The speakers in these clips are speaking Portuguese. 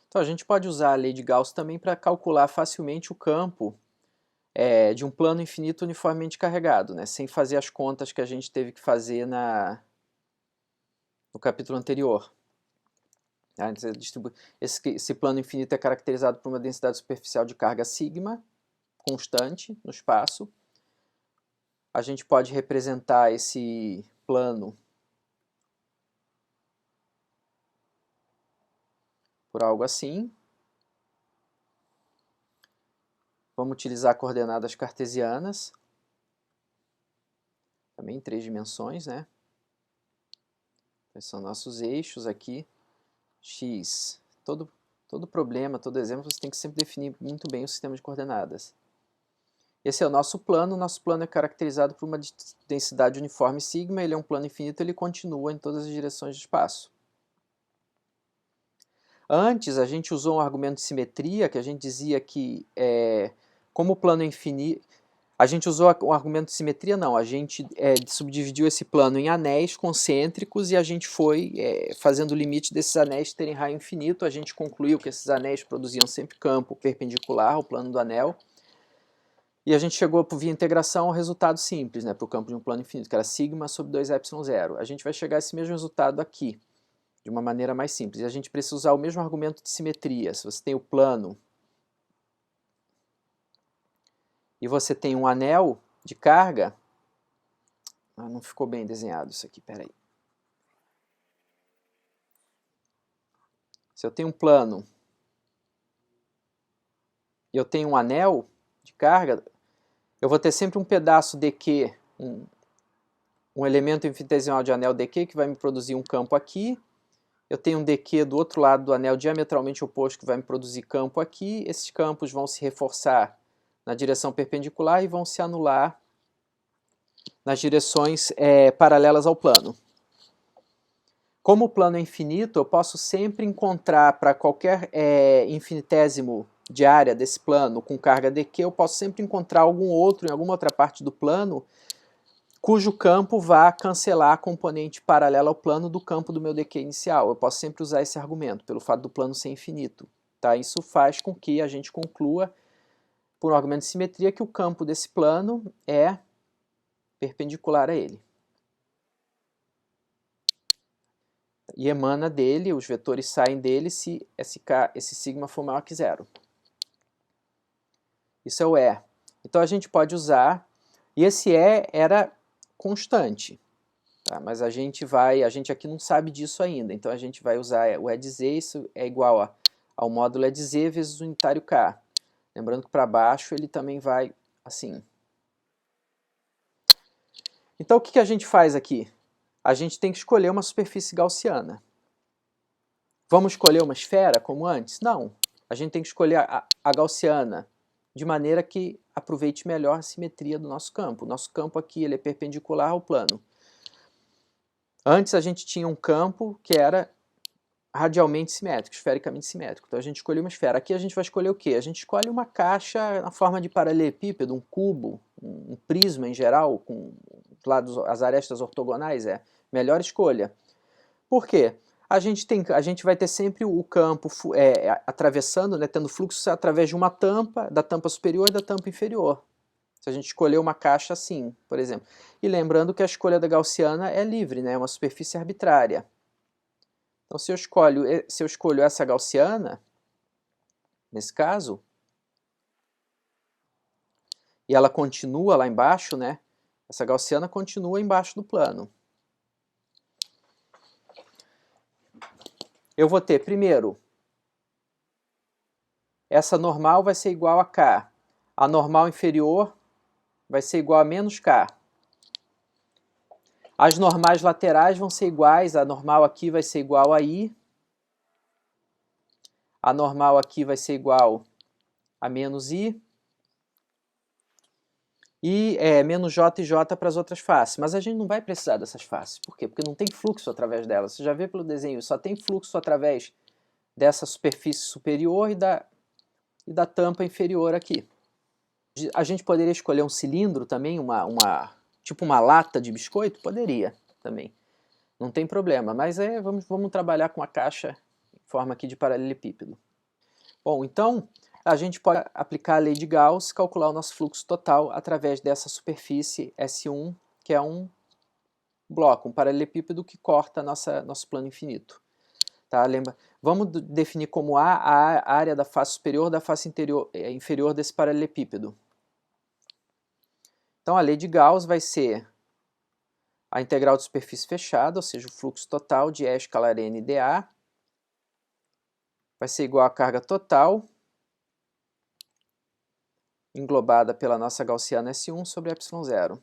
Então a gente pode usar a lei de Gauss também para calcular facilmente o campo de um plano infinito uniformemente carregado, né? Sem fazer as contas que a gente teve que fazer no capítulo anterior. Esse plano infinito é caracterizado por uma densidade superficial de carga sigma, constante no espaço. A gente pode representar esse plano por algo assim. Vamos utilizar coordenadas cartesianas, também em 3 dimensões, né? Esses são nossos eixos aqui. X. Todo problema, todo exemplo, você tem que sempre definir muito bem o sistema de coordenadas. Esse é o nosso plano é caracterizado por uma densidade uniforme sigma, ele é um plano infinito, ele continua em todas as direções do espaço. Antes, a gente usou um argumento de simetria, que a gente dizia que, como o plano é infinito, a gente usou um argumento de simetria, não, a gente subdividiu esse plano em anéis concêntricos e a gente foi fazendo o limite desses anéis terem raio infinito, a gente concluiu que esses anéis produziam sempre campo perpendicular ao plano do anel, e a gente chegou, via integração, ao resultado simples, né, para o campo de um plano infinito, que era sigma sobre 2ε0. A gente vai chegar a esse mesmo resultado aqui, de uma maneira mais simples. E a gente precisa usar o mesmo argumento de simetria. Se você tem o plano e você tem um anel de carga... não ficou bem desenhado isso aqui, peraí. Se eu tenho um plano e eu tenho um anel de carga, eu vou ter sempre um pedaço dq, um elemento infinitesimal de anel dq que vai me produzir um campo aqui. Eu tenho um dq do outro lado do anel diametralmente oposto que vai me produzir campo aqui. Esses campos vão se reforçar na direção perpendicular e vão se anular nas direções paralelas ao plano. Como o plano é infinito, eu posso sempre encontrar para qualquer infinitésimo de área desse plano com carga dq, eu posso sempre encontrar algum outro em alguma outra parte do plano cujo campo vá cancelar a componente paralela ao plano do campo do meu dq inicial. Eu posso sempre usar esse argumento, pelo fato do plano ser infinito. Tá? Isso faz com que a gente conclua, por um argumento de simetria, que o campo desse plano é perpendicular a ele. E emana dele, os vetores saem dele se esse sigma for maior que zero. Isso é o E. Então a gente pode usar, e esse E era constante, tá? Mas a gente aqui não sabe disso ainda, então a gente vai usar o E de Z, isso é igual ao módulo E de Z vezes o unitário K. Lembrando que para baixo ele também vai assim. Então o que a gente faz aqui? A gente tem que escolher uma superfície gaussiana. Vamos escolher uma esfera como antes? Não. A gente tem que escolher a gaussiana de maneira que aproveite melhor a simetria do nosso campo. O nosso campo aqui ele é perpendicular ao plano. Antes a gente tinha um campo que era radialmente simétrico, esfericamente simétrico. Então a gente escolheu uma esfera. Aqui a gente vai escolher o quê? A gente escolhe uma caixa na forma de paralelepípedo, um cubo, um prisma em geral, com as arestas ortogonais, é a melhor escolha. Por quê? A gente vai ter sempre o campo atravessando, né, tendo fluxo através de uma tampa, da tampa superior e da tampa inferior. Se a gente escolher uma caixa assim, por exemplo. E lembrando que a escolha da gaussiana é livre, né, é uma superfície arbitrária. Então se eu escolho essa gaussiana, nesse caso, e ela continua lá embaixo, né, essa gaussiana continua embaixo do plano. Eu vou ter, primeiro, essa normal vai ser igual a K. A normal inferior vai ser igual a menos K. As normais laterais vão ser iguais, a normal aqui vai ser igual a I. A normal aqui vai ser igual a menos I. E menos J e J para as outras faces. Mas a gente não vai precisar dessas faces. Por quê? Porque não tem fluxo através delas. Você já vê pelo desenho, só tem fluxo através dessa superfície superior e da tampa inferior aqui. A gente poderia escolher um cilindro também, tipo uma lata de biscoito? Poderia também. Não tem problema, mas vamos trabalhar com a caixa em forma aqui de paralelepípedo. Bom, então a gente pode aplicar a lei de Gauss, calcular o nosso fluxo total através dessa superfície S1, que é um bloco, um paralelepípedo que corta nosso plano infinito. Tá? Lembra? Vamos definir como a área da face superior da face inferior desse paralelepípedo. Então a lei de Gauss vai ser a integral de superfície fechada, ou seja, o fluxo total de E escalar n dA, vai ser igual à carga total englobada pela nossa gaussiana S1 sobre ε0.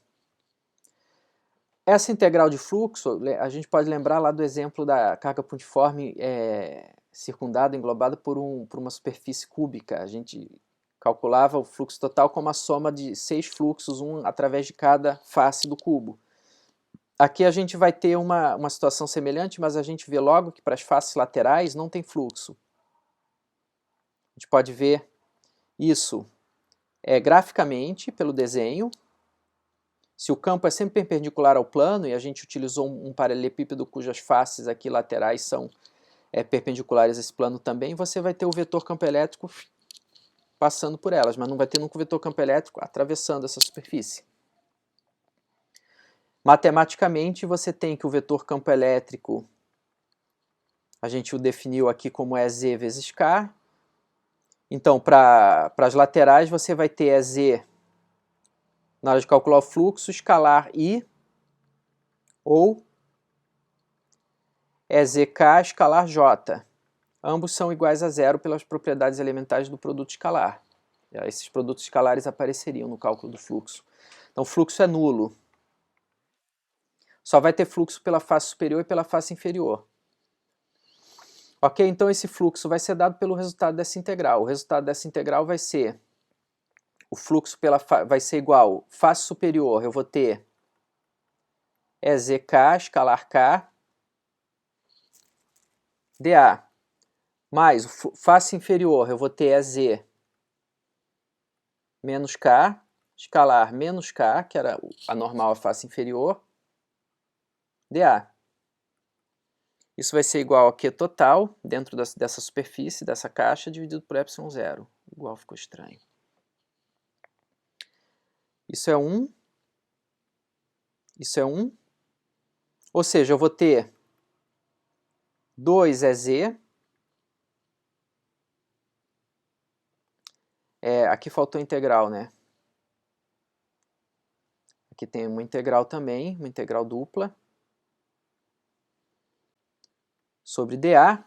Essa integral de fluxo, a gente pode lembrar lá do exemplo da carga pontiforme circundada, englobada por uma superfície cúbica. A gente calculava o fluxo total como a soma de 6 fluxos, um através de cada face do cubo. Aqui a gente vai ter uma situação semelhante, mas a gente vê logo que para as faces laterais não tem fluxo. A gente pode ver isso graficamente pelo desenho. Se o campo é sempre perpendicular ao plano, e a gente utilizou um paralelepípedo cujas faces aqui laterais são perpendiculares a esse plano também, você vai ter o vetor campo elétrico passando por elas, mas não vai ter nunca o vetor campo elétrico atravessando essa superfície. Matematicamente, você tem que o vetor campo elétrico, a gente o definiu aqui como EZ vezes K. Então, para as laterais, você vai ter EZ, na hora de calcular o fluxo, escalar I, ou EZK escalar J. Ambos são iguais a zero pelas propriedades elementares do produto escalar. Esses produtos escalares apareceriam no cálculo do fluxo. Então, o fluxo é nulo. Só vai ter fluxo pela face superior e pela face inferior. Ok? Então, esse fluxo vai ser dado pelo resultado dessa integral. O resultado dessa integral vai ser o fluxo vai ser igual face superior, eu vou ter EZK escalar K dA, mais face inferior, eu vou ter EZ menos K, escalar menos K, que era a normal a face inferior, dA. Isso vai ser igual a Q total, dentro dessa superfície, dessa caixa, dividido por ε0. Igual ficou estranho. Isso é 1. Isso é 1. Ou seja, eu vou ter 2 EZ. Aqui faltou integral, né? Aqui tem uma integral também, uma integral dupla. Sobre dA.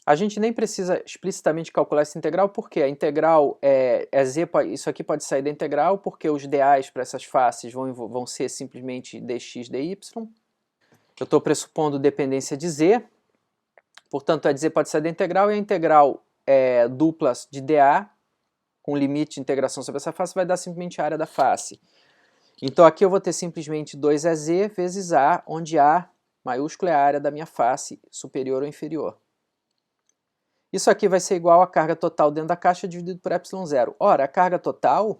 A gente nem precisa explicitamente calcular essa integral, porque a integral z, isso aqui pode sair da integral, porque os dAs para essas faces vão ser simplesmente dx dy. Eu estou pressupondo dependência de z, portanto a de z pode sair da integral, e a integral dupla de dA, com limite de integração sobre essa face, vai dar simplesmente a área da face. Então aqui eu vou ter simplesmente 2EZ vezes A, onde A maiúsculo é a área da minha face, superior ou inferior. Isso aqui vai ser igual à carga total dentro da caixa dividido por ε0. Ora, a carga total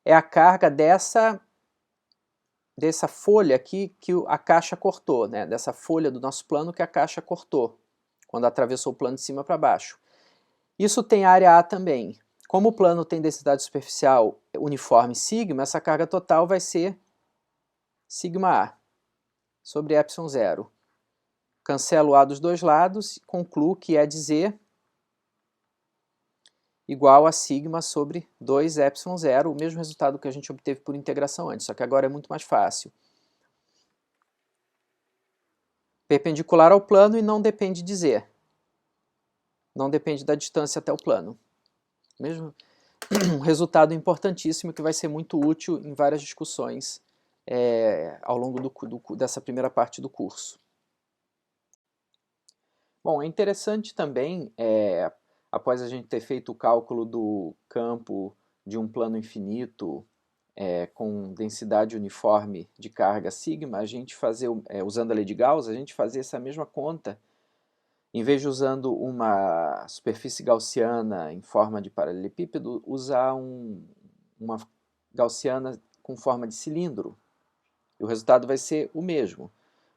é a carga dessa folha aqui que a caixa cortou, né? Dessa folha do nosso plano que a caixa cortou, quando atravessou o plano de cima para baixo. Isso tem área A também. Como o plano tem densidade superficial uniforme sigma, essa carga total vai ser sigma A sobre ε0. Cancelo o A dos dois lados, concluo que é de Z igual a sigma sobre 2ε0, o mesmo resultado que a gente obteve por integração antes, só que agora é muito mais fácil. Perpendicular ao plano e não depende de Z. Não depende da distância até o plano. Mesmo um resultado importantíssimo que vai ser muito útil em várias discussões ao longo dessa primeira parte do curso. Bom, é interessante também, após a gente ter feito o cálculo do campo de um plano infinito com densidade uniforme de carga sigma, a gente fazer, usando a lei de Gauss, a gente fazer essa mesma conta, em vez de usando uma superfície gaussiana em forma de paralelepípedo, usar uma gaussiana com forma de cilindro. E o resultado vai ser o mesmo.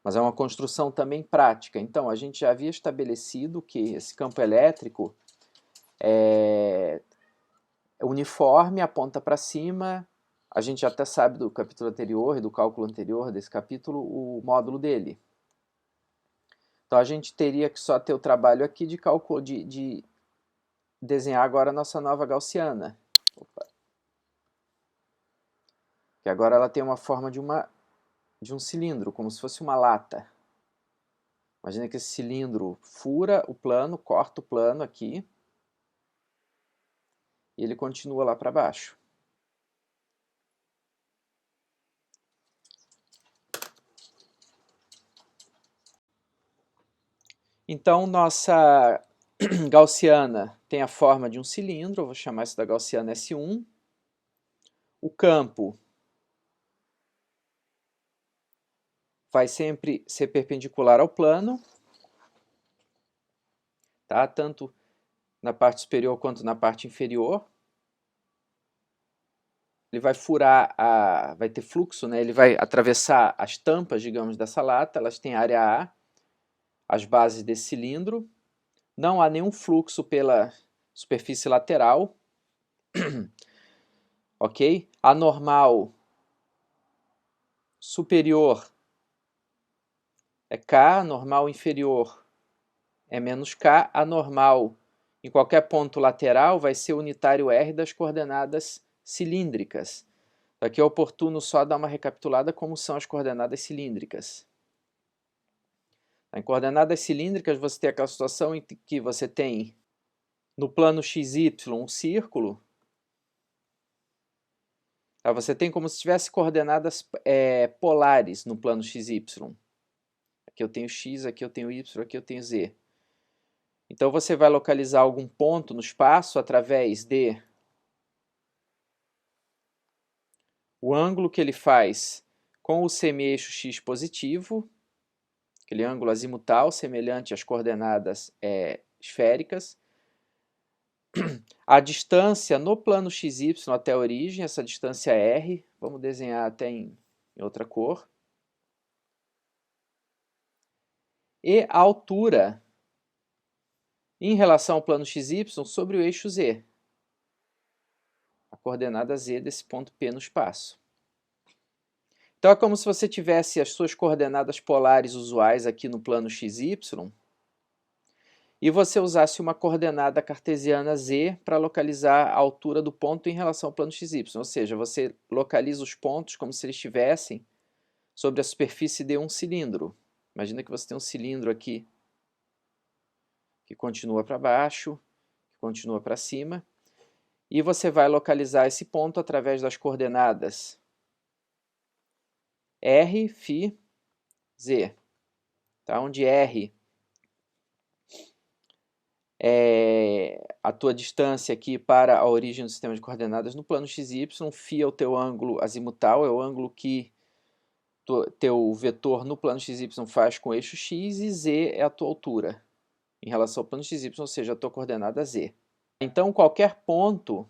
mas é uma construção também prática. Então, a gente já havia estabelecido que esse campo elétrico é uniforme, aponta para cima. A gente até sabe do capítulo anterior e do cálculo anterior desse capítulo o módulo dele. Então, a gente teria que só ter o trabalho aqui de cálculo, de desenhar agora a nossa nova gaussiana. Opa. Que agora ela tem uma forma de um cilindro, como se fosse uma lata. Imagina que esse cilindro fura o plano, corta o plano aqui, e ele continua lá para baixo. Então, nossa gaussiana tem a forma de um cilindro, eu vou chamar isso da gaussiana S1. O campo vai sempre ser perpendicular ao plano, tá? Tanto na parte superior quanto na parte inferior. Ele vai furar, vai ter fluxo, né? Ele vai atravessar as tampas, digamos, dessa lata, elas têm área A, as bases desse cilindro. Não há nenhum fluxo pela superfície lateral, ok? A normal superior é K, a normal inferior é menos K, a normal em qualquer ponto lateral vai ser unitário R das coordenadas cilíndricas. Aqui é oportuno só dar uma recapitulada como são as coordenadas cilíndricas. Em coordenadas cilíndricas você tem aquela situação em que você tem no plano XY um círculo. Tá? Você tem como se tivesse coordenadas polares no plano XY. Aqui eu tenho X, aqui eu tenho Y, aqui eu tenho Z. Então você vai localizar algum ponto no espaço através de o ângulo que ele faz com o semi-eixo x positivo, aquele ângulo azimutal semelhante às coordenadas esféricas. A distância no plano XY até a origem, essa distância é R, vamos desenhar até em outra cor. E a altura em relação ao plano XY sobre o eixo Z, a coordenada Z desse ponto P no espaço. Então é como se você tivesse as suas coordenadas polares usuais aqui no plano XY e você usasse uma coordenada cartesiana Z para localizar a altura do ponto em relação ao plano XY, ou seja, você localiza os pontos como se eles estivessem sobre a superfície de um cilindro. Imagina que você tem um cilindro aqui que continua para baixo, que continua para cima, e você vai localizar esse ponto através das coordenadas R, φ, Z, tá? Onde R é a tua distância aqui para a origem do sistema de coordenadas no plano XY, φ é o teu ângulo azimutal, é o ângulo que teu vetor no plano XY faz com o eixo X, e Z é a tua altura em relação ao plano XY, ou seja, a tua coordenada Z. Então, qualquer ponto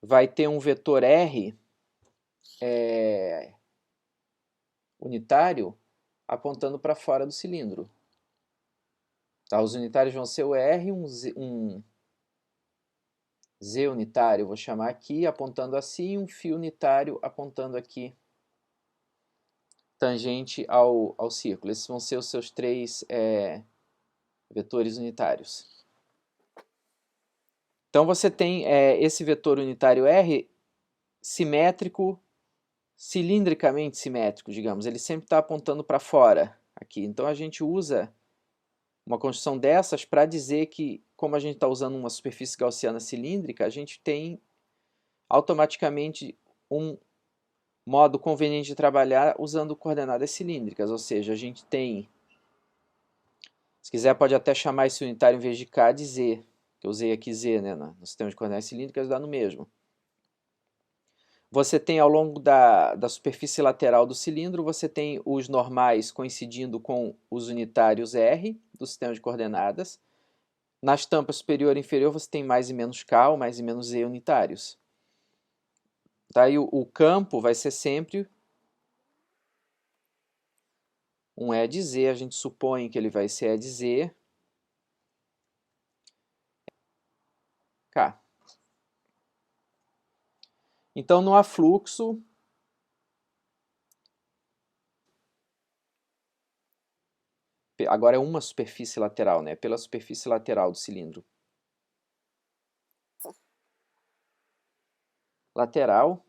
vai ter um vetor R unitário apontando para fora do cilindro. Tá? Os unitários vão ser o R, um Z unitário, vou chamar aqui, apontando assim, um φ unitário apontando aqui, tangente ao círculo. Esses vão ser os seus três vetores unitários. Então você tem esse vetor unitário R simétrico, cilindricamente simétrico, digamos. Ele sempre está apontando para fora aqui. Então a gente usa uma construção dessas para dizer que, como a gente está usando uma superfície gaussiana cilíndrica, a gente tem automaticamente um modo conveniente de trabalhar usando coordenadas cilíndricas, ou seja, a gente tem, se quiser pode até chamar esse unitário em vez de K de Z, que eu usei aqui Z, né, no sistema de coordenadas cilíndricas dá no mesmo. Você tem ao longo da superfície lateral do cilindro, você tem os normais coincidindo com os unitários R do sistema de coordenadas. Nas tampas superior e inferior você tem mais e menos K ou mais e menos Z unitários. Tá? E o campo vai ser sempre um E de Z, a gente supõe que ele vai ser E de Z, K. Então, no afluxo, agora é uma superfície lateral, né? Pela superfície lateral do cilindro. Lateral,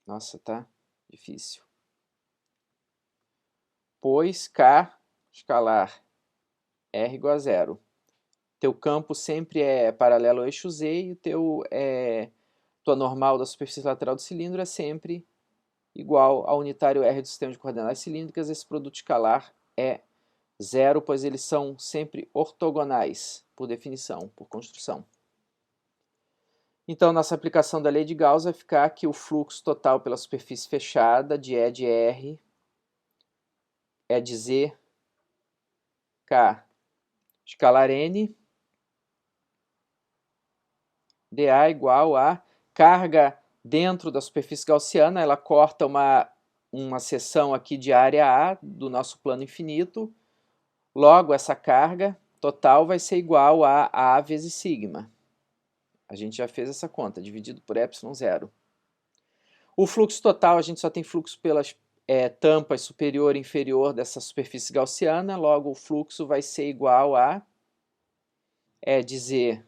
nossa, tá difícil. Pois K escalar R igual a zero. Teu campo sempre é paralelo ao eixo Z e tua normal da superfície lateral do cilindro é sempre igual ao unitário R do sistema de coordenadas cilíndricas. Esse produto escalar é zero, pois eles são sempre ortogonais, por definição, por construção. Então, nossa aplicação da lei de Gauss vai ficar que o fluxo total pela superfície fechada de E de R é de Z, K, escalar N, dA igual a carga dentro da superfície gaussiana, ela corta uma seção aqui de área A do nosso plano infinito, logo essa carga total vai ser igual a A vezes sigma. A gente já fez essa conta, dividido por epsilon zero. O fluxo total, a gente só tem fluxo pelas tampas superior e inferior dessa superfície gaussiana, logo o fluxo vai ser igual a E de Z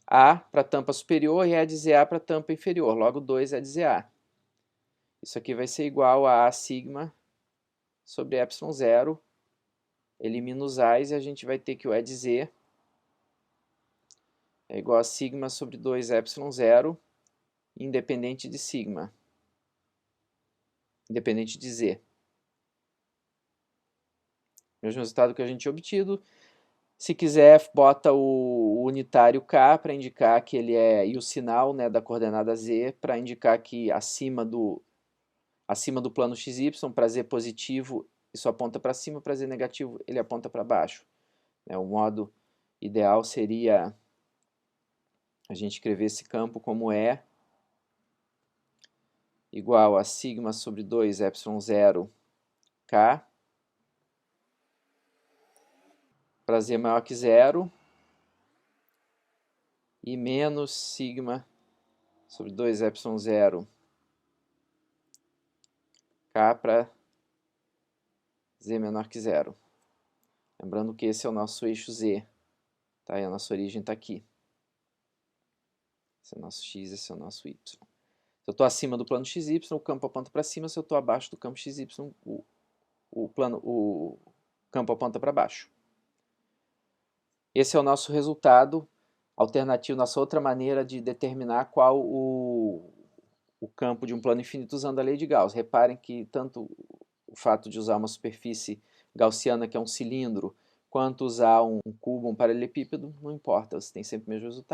A para a tampa superior e E de ZA para a tampa inferior, logo 2 E de ZA. Isso aqui vai ser igual a A sigma sobre epsilon zero, elimina os A's e a gente vai ter que o E de Z é igual a sigma sobre 2 epsilon zero, independente de sigma, independente de Z. Mesmo resultado que a gente tinha obtido. Se quiser, bota o unitário K para indicar que ele é, e o sinal, né, da coordenada Z para indicar que acima do plano XY, para Z positivo, isso aponta para cima, para Z negativo, ele aponta para baixo. O modo ideal seria a gente escrever esse campo como E igual a sigma sobre 2 epsilon zero K para Z maior que zero e menos sigma sobre 2 epsilon zero K para Z menor que zero. Lembrando que esse é o nosso eixo Z, tá? E a nossa origem está aqui. Esse é o nosso X, esse é o nosso Y. Se eu estou acima do plano XY, o campo aponta para cima. Se eu estou abaixo do campo XY, o campo aponta para baixo. Esse é o nosso resultado alternativo, nossa outra maneira de determinar qual o campo de um plano infinito usando a lei de Gauss. Reparem que tanto o fato de usar uma superfície gaussiana, que é um cilindro, quanto usar um cubo, um paralelepípedo, não importa, você tem sempre o mesmo resultado.